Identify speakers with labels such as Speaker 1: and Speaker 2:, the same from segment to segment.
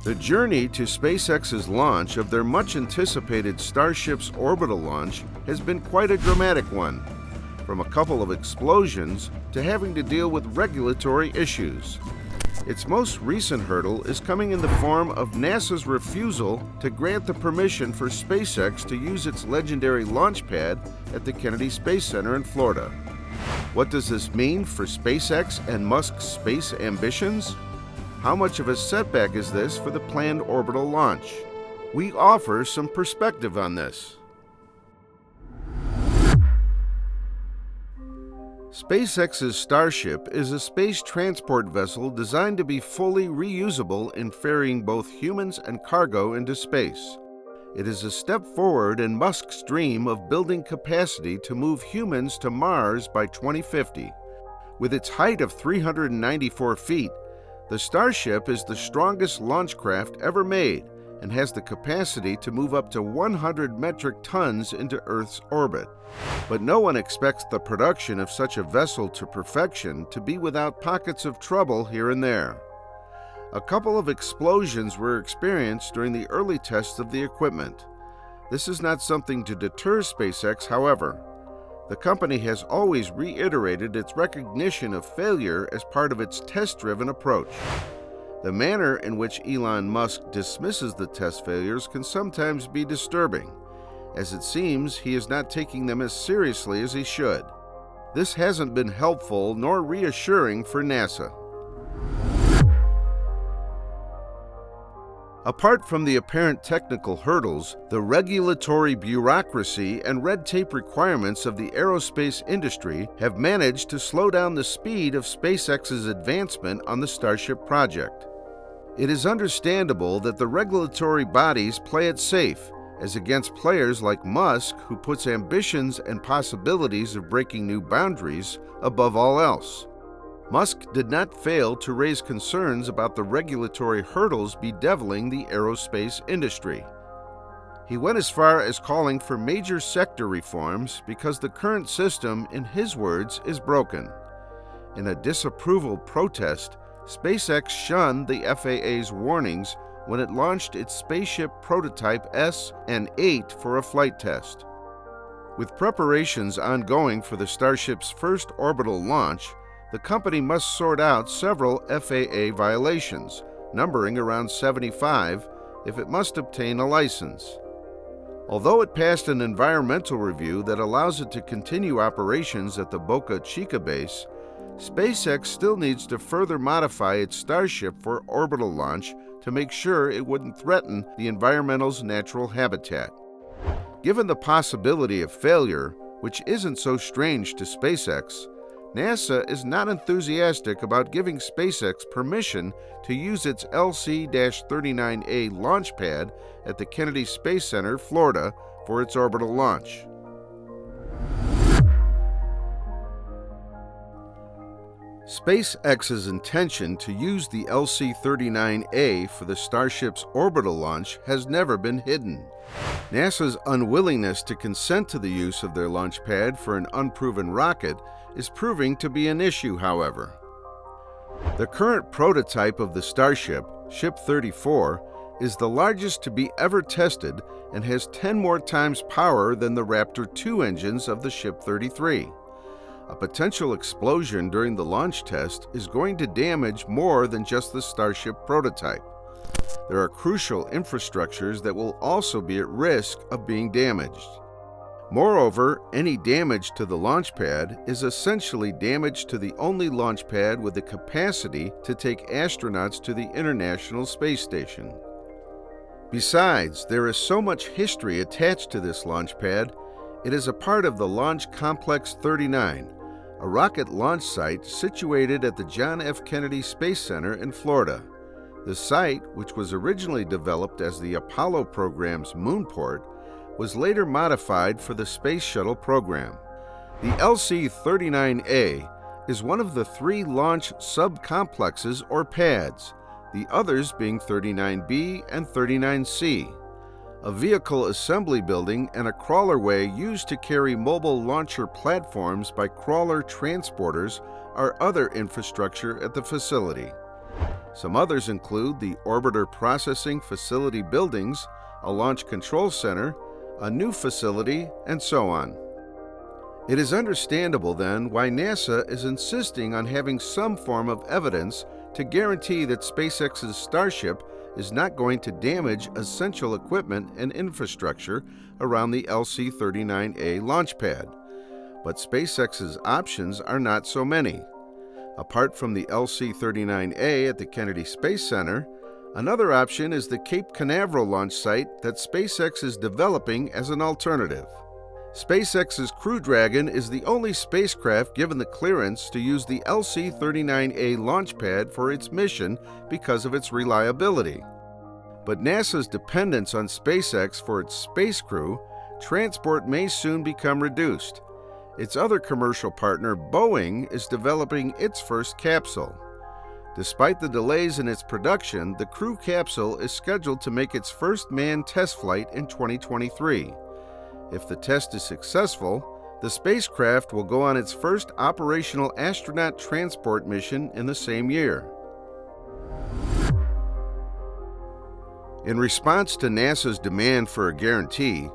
Speaker 1: The journey to SpaceX's launch of their much-anticipated Starship's orbital launch has been quite a dramatic one, from a couple of explosions to having to deal with regulatory issues. Its most recent hurdle is coming in the form of NASA's refusal to grant the permission for SpaceX to use its legendary Launchpad at the Kennedy Space Center in Florida. What does this mean for SpaceX and Musk's space ambitions? How much of a setback is this for the planned orbital launch? We offer some perspective on this. SpaceX's Starship is a space transport vessel designed to be fully reusable in ferrying both humans and cargo into space. It is a step forward in Musk's dream of building capacity to move humans to Mars by 2050. With its height of 394 feet, the Starship is the strongest launch craft ever made and has the capacity to move up to 100 metric tons into Earth's orbit. But no one expects the production of such a vessel to perfection to be without pockets of trouble here and there. A couple of explosions were experienced during the early tests of the equipment. This is not something to deter SpaceX, however. The company has always reiterated its recognition of failure as part of its test-driven approach. The manner in which Elon Musk dismisses the test failures can sometimes be disturbing, as it seems he is not taking them as seriously as he should. This hasn't been helpful nor reassuring for NASA. Apart from the apparent technical hurdles, the regulatory bureaucracy and red tape requirements of the aerospace industry have managed to slow down the speed of SpaceX's advancement on the Starship project. It is understandable that the regulatory bodies play it safe, as against players like Musk, who puts ambitions and possibilities of breaking new boundaries above all else. Musk did not fail to raise concerns about the regulatory hurdles bedeviling the aerospace industry. He went as far as calling for major sector reforms because the current system, in his words, is broken. In a disapproval protest, SpaceX shunned the FAA's warnings when it launched its spaceship prototype S and 8 for a flight test. With preparations ongoing for the Starship's first orbital launch, the company must sort out several FAA violations, numbering around 75, if it must obtain a license. Although it passed an environmental review that allows it to continue operations at the Boca Chica base, SpaceX still needs to further modify its Starship for orbital launch to make sure it wouldn't threaten the environmental's natural habitat. Given the possibility of failure, which isn't so strange to SpaceX, NASA is not enthusiastic about giving SpaceX permission to use its LC-39A Launchpad at the Kennedy Space Center, Florida, for its orbital launch. SpaceX's intention to use the LC-39A for the Starship's orbital launch has never been hidden. NASA's unwillingness to consent to the use of their launch pad for an unproven rocket is proving to be an issue, however. The current prototype of the Starship, Ship 34, is the largest to be ever tested and has 10 more times power than the Raptor 2 engines of the Ship 33. A potential explosion during the launch test is going to damage more than just the Starship prototype. There are crucial infrastructures that will also be at risk of being damaged. Moreover, any damage to the launch pad is essentially damage to the only launch pad with the capacity to take astronauts to the International Space Station. Besides, there is so much history attached to this launch pad. It is a part of the Launch Complex 39, a rocket launch site situated at the John F. Kennedy Space Center in Florida. The site, which was originally developed as the Apollo program's moonport, was later modified for the Space Shuttle program. The LC-39A is one of the 3 launch subcomplexes or pads, the others being 39B and 39C. A vehicle assembly building and a crawlerway used to carry mobile launcher platforms by crawler transporters are other infrastructure at the facility. Some others include the Orbiter Processing Facility buildings, a Launch Control Center, a new facility, and so on. It is understandable then why NASA is insisting on having some form of evidence to guarantee that SpaceX's Starship is not going to damage essential equipment and infrastructure around the LC-39A launch pad. But SpaceX's options are not so many. Apart from the LC-39A at the Kennedy Space Center, another option is the Cape Canaveral launch site that SpaceX is developing as an alternative. SpaceX's Crew Dragon is the only spacecraft given the clearance to use the LC-39A launch pad for its mission because of its reliability. But NASA's dependence on SpaceX for its space crew transport may soon become reduced. Its other commercial partner, Boeing, is developing its first capsule. Despite the delays in its production, the Crew capsule is scheduled to make its first manned test flight in 2023. If the test is successful, the spacecraft will go on its first operational astronaut transport mission in the same year. In response to NASA's demand for a guarantee,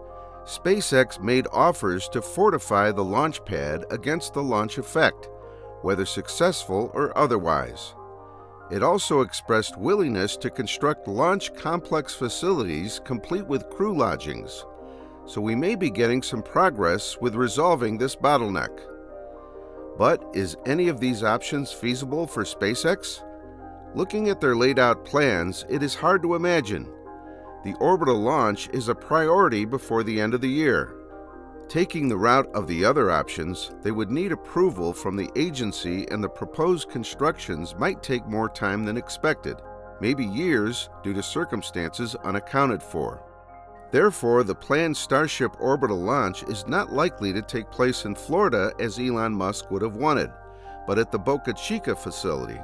Speaker 1: SpaceX made offers to fortify the launch pad against the launch effect, whether successful or otherwise. It also expressed willingness to construct launch complex facilities complete with crew lodgings, so we may be getting some progress with resolving this bottleneck. But is any of these options feasible for SpaceX? Looking at their laid out plans, it is hard to imagine. The orbital launch is a priority before the end of the year. Taking the route of the other options, they would need approval from the agency, and the proposed constructions might take more time than expected, maybe years due to circumstances unaccounted for. Therefore, the planned Starship orbital launch is not likely to take place in Florida as Elon Musk would have wanted, but at the Boca Chica facility.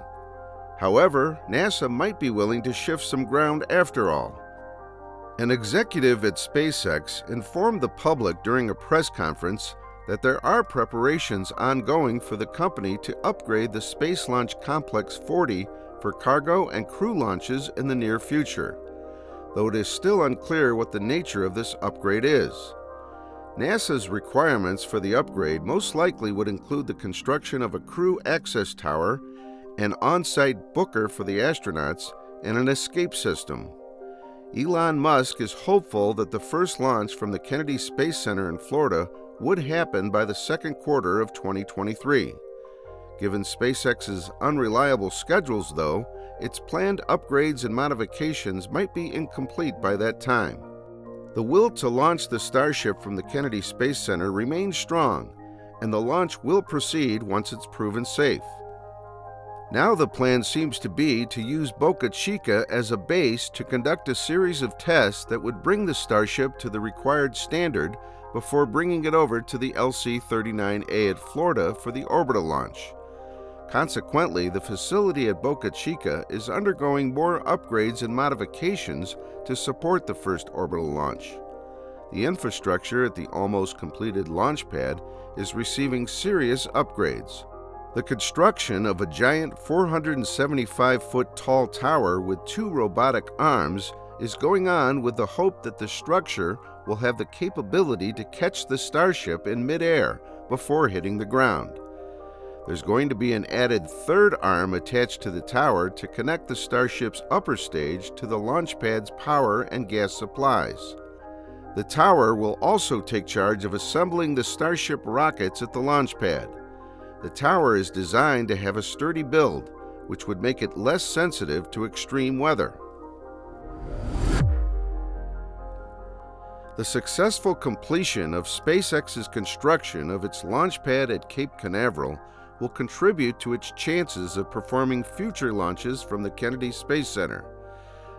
Speaker 1: However, NASA might be willing to shift some ground after all. An executive at SpaceX informed the public during a press conference that there are preparations ongoing for the company to upgrade the Space Launch Complex 40 for cargo and crew launches in the near future, though it is still unclear what the nature of this upgrade is. NASA's requirements for the upgrade most likely would include the construction of a crew access tower, an on-site booker for the astronauts, and an escape system. Elon Musk is hopeful that the first launch from the Kennedy Space Center in Florida would happen by the second quarter of 2023. Given SpaceX's unreliable schedules, though, its planned upgrades and modifications might be incomplete by that time. The will to launch the Starship from the Kennedy Space Center remains strong, and the launch will proceed once it's proven safe. Now the plan seems to be to use Boca Chica as a base to conduct a series of tests that would bring the Starship to the required standard before bringing it over to the LC-39A at Florida for the orbital launch. Consequently, the facility at Boca Chica is undergoing more upgrades and modifications to support the first orbital launch. The infrastructure at the almost completed launch pad is receiving serious upgrades. The construction of a giant 475-foot tall tower with 2 robotic arms is going on with the hope that the structure will have the capability to catch the Starship in midair before hitting the ground. There's going to be an added third arm attached to the tower to connect the Starship's upper stage to the launch pad's power and gas supplies. The tower will also take charge of assembling the Starship rockets at the launch pad. The tower is designed to have a sturdy build, which would make it less sensitive to extreme weather. The successful completion of SpaceX's construction of its launch pad at Cape Canaveral will contribute to its chances of performing future launches from the Kennedy Space Center.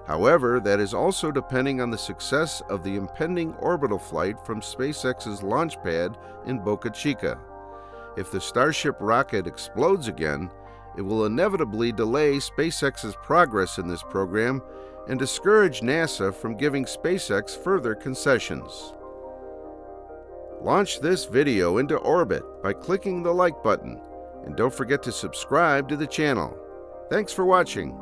Speaker 1: However, that is also depending on the success of the impending orbital flight from SpaceX's launch pad in Boca Chica. If the Starship rocket explodes again, it will inevitably delay SpaceX's progress in this program and discourage NASA from giving SpaceX further concessions. Launch this video into orbit by clicking the like button, and don't forget to subscribe to the channel. Thanks for watching.